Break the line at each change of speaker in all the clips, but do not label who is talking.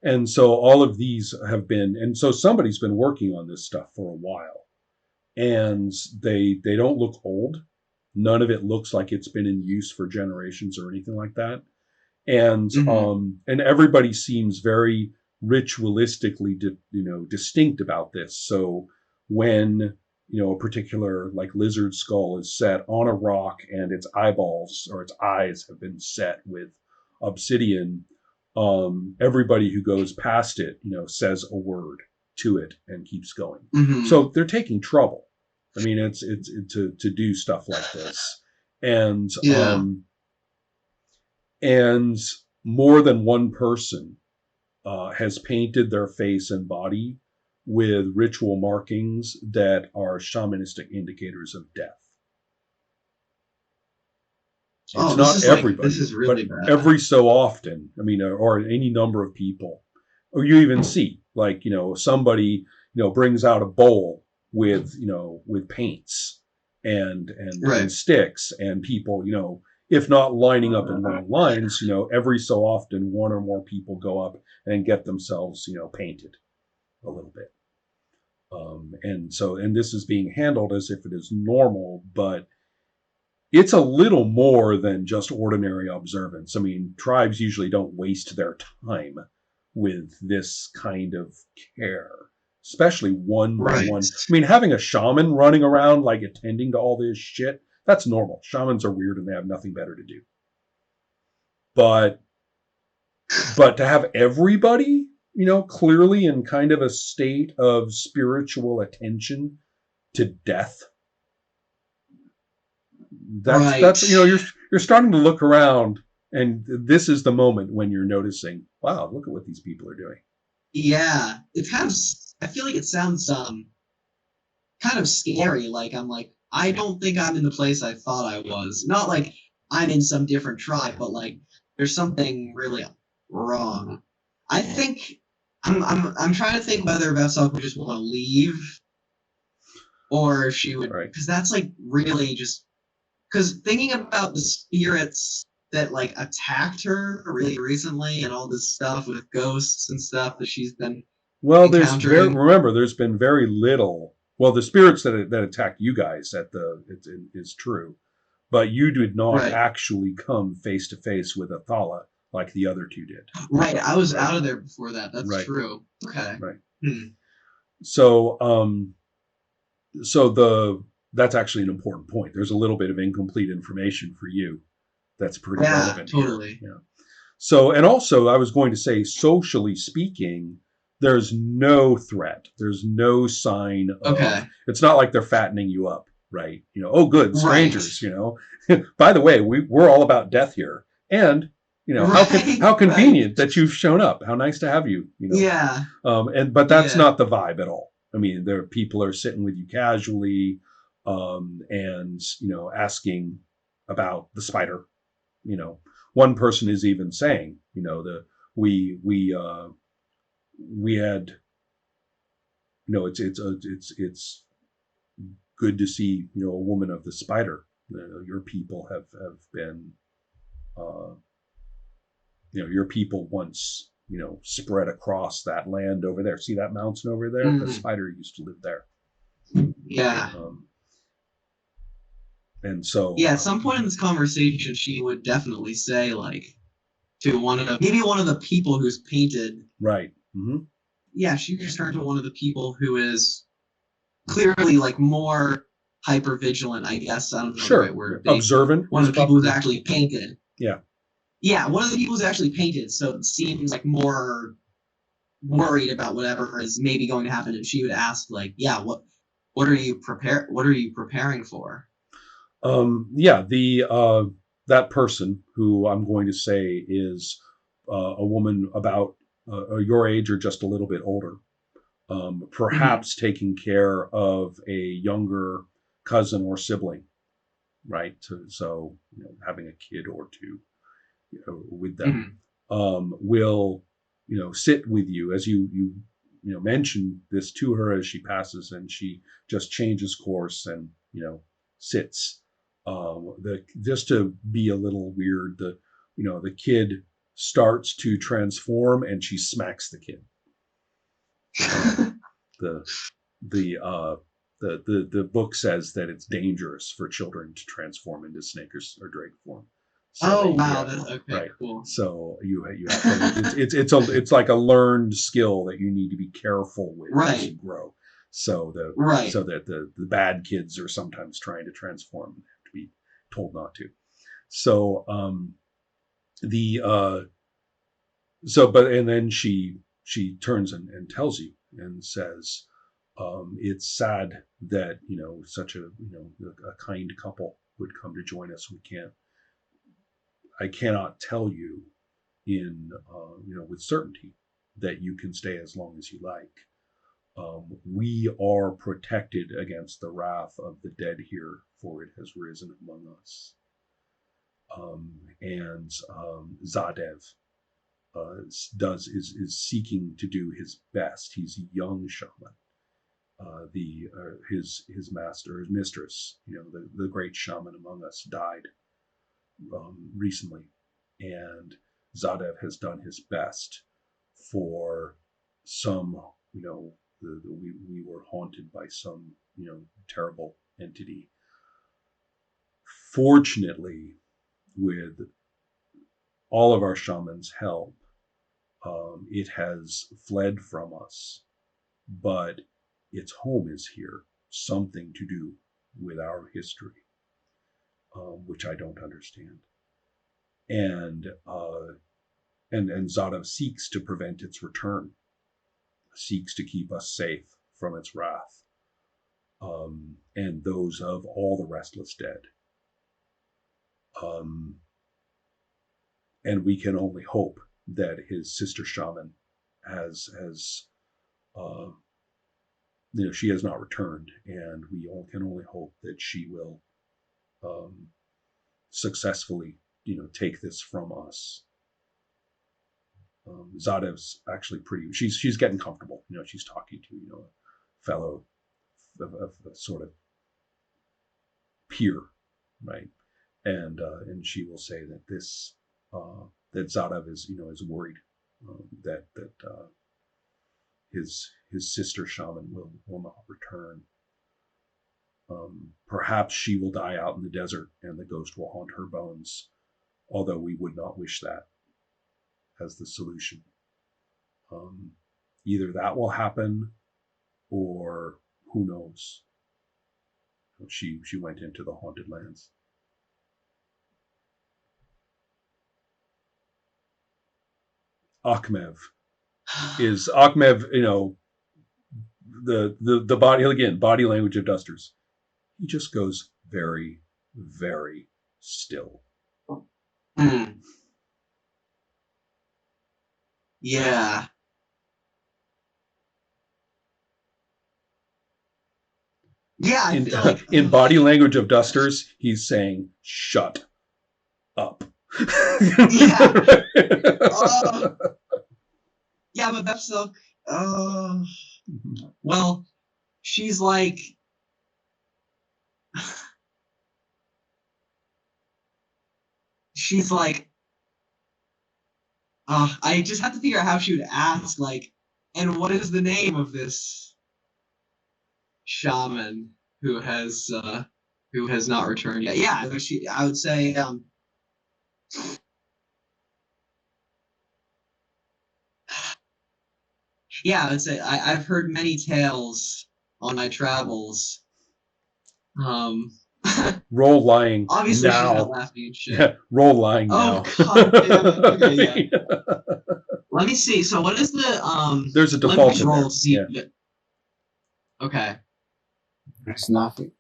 And so all of these have been, and so somebody's been working on this stuff for a while, and they don't look old. None of it looks like it's been in use for generations or anything like that.
Hmm.
And everybody seems very ritualistically distinct about this. So when a particular like lizard skull is set on a rock and its eyeballs or its eyes have been set with obsidian, everybody who goes past it says a word to it and keeps going.
Hmm.
So they're taking trouble. I mean, it's to do stuff like this. and
Yeah.
um and more than one person has painted their face and body with ritual markings that are shamanistic indicators of death. It's
Oh, this
not
is like this
everybody,
is really
but
bad.
every so often, I mean, or any number of people, or you even see like, somebody, brings out a bowl with, with paints and
Right.
sticks, and people, if not lining up in long lines, every so often one or more people go up and get themselves, painted a little bit. And this is being handled as if it is normal, but it's a little more than just ordinary observance. I mean, tribes usually don't waste their time with this kind of care, especially one by
Right.
one. I mean, having a shaman running around like attending to all this shit, that's normal. Shamans are weird and they have nothing better to do. But to have everybody, clearly in kind of a state of spiritual attention to death,
Right.
that's you're starting to look around, and this is the moment when you're noticing, wow, look at what these people are doing.
Yeah. It kind of I feel like it sounds kind of scary. Like I'm like, I don't think I'm in the place I thought I was. Not like I'm in some different tribe, but like there's something really wrong. I think I'm trying to think whether Vessel would just want to leave or if she would,
Right.
because that's like really just because thinking about the spirits that like attacked her really recently and all this stuff with ghosts and stuff that she's been
Well,
encountering.
there's been very little. Well, the spirits that attacked you guys at the it is true, but you did not
Right.
actually come face to face with Athala like the other two did.
Right. I was
Right.
out of there before that. That's
Right.
true. Okay.
Right.
Hmm.
So so the that's actually an important point. There's a little bit of incomplete information for you that's pretty
Yeah,
relevant here.
totally.
Yeah. So, and also, I was going to say, socially speaking, there's no threat. There's no sign of.
Okay.
It's not like they're fattening you up, right? Oh, good
Right.
strangers. By the way, we're all about death here, and
Right.
how
Right.
convenient that you've shown up. How nice to have you.
Yeah.
And but that's
Yeah.
not the vibe at all. I mean, there people are sitting with you casually, and asking about the spider. You know, One person is even saying, the we we had, it's good to see, a woman of the spider. Your people have been, uh, your people once, spread across that land over there. See that mountain over there? The
Mm.
spider used to live there.
Yeah.
Um, and so,
Yeah. At some point in this conversation, she would definitely say, like, to one of the maybe one of the people who's painted.
right. Mm-hmm.
Yeah, she just turned to one of the people who is clearly like more hyper vigilant. I guess I don't know the right
Sure.
word. They
Observant
one
is
of the people who's
probably,
actually painted.
yeah.
Yeah, one of the people who's actually painted. So it seems like more worried about whatever is maybe going to happen, and she would ask, like, "Yeah, what are you prepare? What are you preparing for?"
Yeah, the that person who I'm going to say is a woman about your age or just a little bit older,
Mm-hmm.
perhaps taking care of a younger cousin or sibling, right? So, having a kid or two, with them,
Mm-hmm.
will, sit with you as you mention this to her as she passes, and she just changes course and, sits. The Just to be a little weird, the kid starts to transform, and she smacks the kid. The the book says that it's dangerous for children to transform into snake or drake form. So
Oh
they,
wow,
yeah,
that's okay,
right.
cool.
So you have to, it's like a learned skill that you need to be careful with as you
Right,
grow. So
right.
that the bad kids are sometimes trying to transform and have to be told not to. So the but and then she turns and tells you and says, it's sad that such a kind couple would come to join us. I cannot tell you in with certainty that you can stay as long as you like. We are protected against the wrath of the dead here, for it has risen among us. And Zadev is seeking to do his best. He's a young shaman. The his master, his mistress, the great shaman among us, died recently, and Zadev has done his best for some. We were haunted by some terrible entity. Fortunately, with all of our shamans' help, it has fled from us, but its home is here, something to do with our history, which I don't understand. And and Zada seeks to prevent its return, seeks to keep us safe from its wrath, and those of all the restless dead. And we can only hope that his sister shaman has she has not returned, and we all can only hope that she will successfully take this from us. Zadev's actually pretty. She's getting comfortable. She's talking to a fellow, a sort of peer, right? And she will say that this that Zadev is worried that his sister shaman will not return. Perhaps she will die out in the desert, and the ghost will haunt her bones. Although we would not wish that as the solution. Either that will happen, or who knows. She went into the haunted lands. Akhmev, the body, again, body language of Dusters. He just goes very, very still.
Mm. Yeah. Yeah, I feel like
In body language of Dusters, he's saying, "Shut up."
yeah. Yeah, but that's so. Well, she's like. She's like. I just have to figure out how she would ask, like, and what is the name of this shaman who has not returned yet? Yeah, I would say yeah, I would say I've heard many tales on my travels.
Roll lying.
Obviously
now.
She's not laughing and shit.
Yeah, roll lying now.
Oh god damn it. Okay, yeah. Let me see. So what is the
There's a default in
roll
there.
to see
Yeah.
Okay.
There's nothing.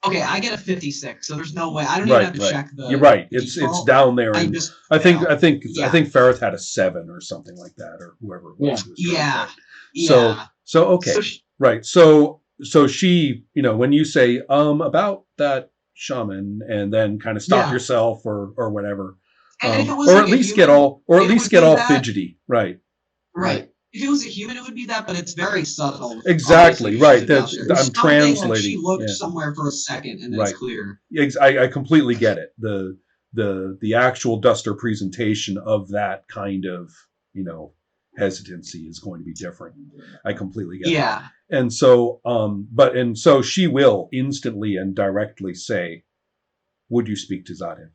Okay, I get a 56, so there's no way. I don't even have to check the.
You're right.
The
It's
default.
down there.
I
And
just
I think
Yeah.
Ferrith had a 7 or something like that, or whoever it was.
Yeah.
Yeah. So okay. Right. So she, when you say about that shaman, and then kind of stop yourself or whatever, or at least get all fidgety. Right.
Right. If it was a human, it would be that, but it's very subtle.
Exactly. Right. I'm translating.
Like she looked somewhere for a second, and it's clear.
I completely get it. the actual Duster presentation of that kind of, hesitancy is going to be different. I completely get that.
Yeah.
And so, and so she will instantly and directly say, "Would you speak to Zadev,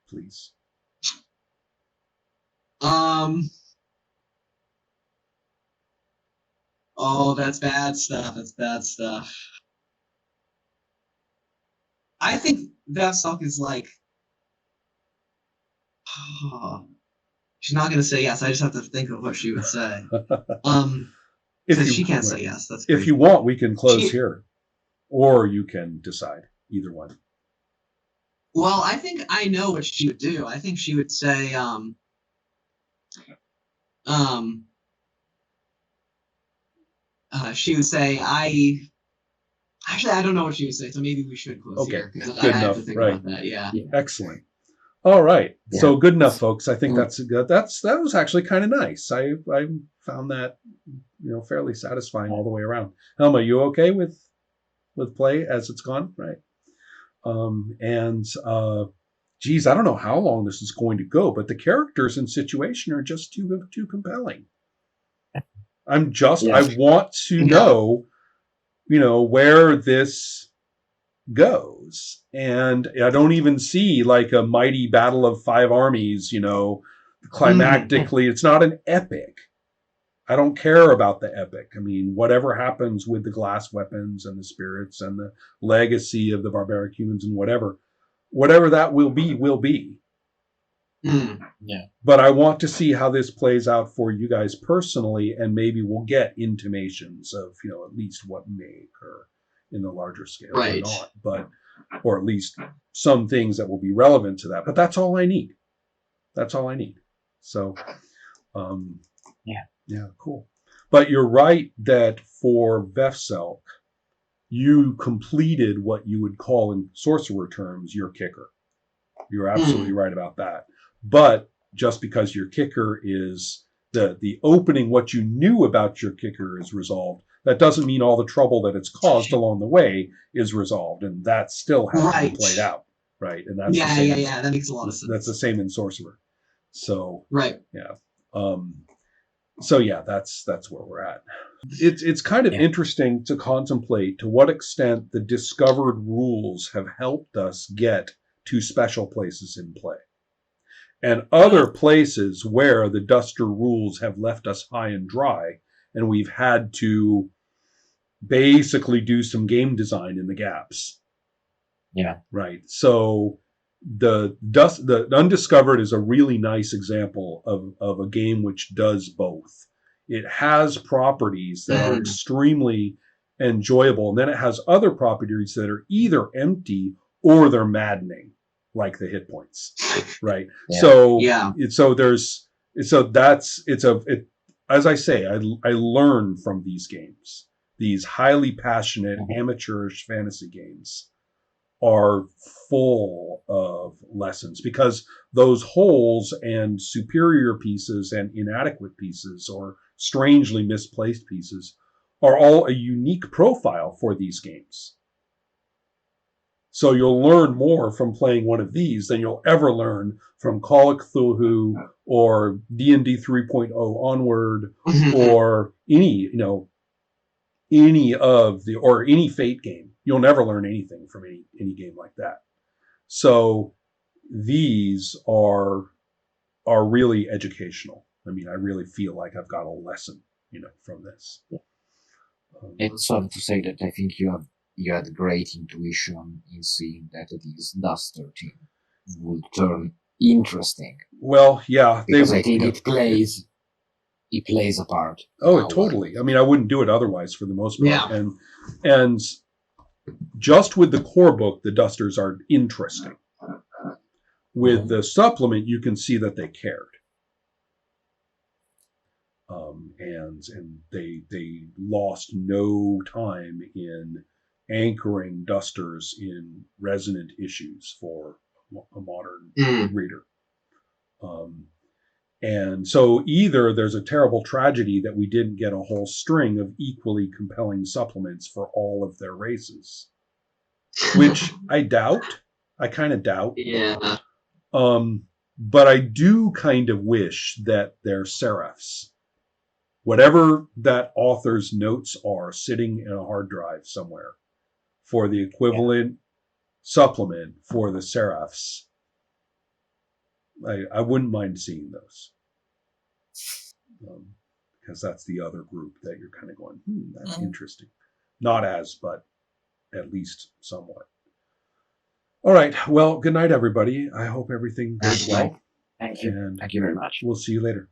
please?"
Oh, that's bad stuff. That's bad stuff. I think Vestok is like, she's not gonna say yes. I just have to think of what she would say. Because she can't say yes. That's
if you want, we can close here, or you can decide. Either one.
Well, I think I know what she would do. I think she would say, she would say, I don't know what she would say, so maybe we should close here.
Good
I
enough.
have to think about that. Yeah.
Excellent. All right.
Yeah.
So good enough, folks. I think that was actually kind of nice. I found that fairly satisfying all the way around. Helma, you okay with play as it's gone? Right. Geez, I don't know how long this is going to go, but the characters and situation are just too compelling. I want to know, where this goes. And I don't even see like a mighty battle of 5 armies, climactically. It's not an epic. I don't care about the epic. I mean, whatever happens with the glass weapons and the spirits and the legacy of the barbaric humans and whatever that will be, will be.
Yeah.
But I want to see how this plays out for you guys personally, and maybe we'll get intimations of, at least what may occur in the larger scale or not, or at least some things that will be relevant to that. But that's all I need. So, yeah, cool. But you're right that for Vefselk, you completed what you would call in sorcerer terms your kicker. You're absolutely right about that. But just because your kicker is the opening, what you knew about your kicker is resolved, that doesn't mean all the trouble that it's caused along the way is resolved, and that still has to be played out, right? And that's
that makes a lot of sense.
That's the same in sorcerer. So yeah. So yeah, that's where we're at. It's kind of interesting to contemplate to what extent the discovered rules have helped us get to special places in play, and other places where the Duster rules have left us high and dry, and we've had to basically do some game design in the gaps.
Yeah.
Right. So the Undiscovered is a really nice example of a game which does both. It has properties that are extremely enjoyable, and then it has other properties that are either empty or they're maddening, like the hit points. Right. Yeah. As I say, I learn from these games. These highly passionate, amateurish fantasy games are full of lessons, because those holes and superior pieces and inadequate pieces or strangely misplaced pieces are all a unique profile for these games. So you'll learn more from playing one of these than you'll ever learn from Call of Cthulhu or D&D 3.0 onward or any Fate game. You'll never learn anything from any game like that. So these are really educational. I mean, I really feel like I've got a lesson, from this.
It's sort of to say that I think you had great intuition in seeing that this Duster team would turn interesting.
Well, yeah,
because I think it plays a part.
Oh, totally. I mean, I wouldn't do it otherwise for the most part. Yeah. And just with the core book, the Dusters are interesting. With the supplement, you can see that they cared. And they lost no time in anchoring Dusters in resonant issues for a modern reader. And so either there's a terrible tragedy that we didn't get a whole string of equally compelling supplements for all of their races, which I doubt. I kind of doubt.
Yeah.
But I do kind of wish that they're serifs. Whatever that author's notes are sitting in a hard drive somewhere for the equivalent supplement for the serifs, I wouldn't mind seeing those. Because that's the other group that you're kind of going, that's interesting. Not as, but at least somewhat. All right. Well, good night, everybody. I hope everything goes well.
Thank you.
And
Thank you very much.
we'll see you later.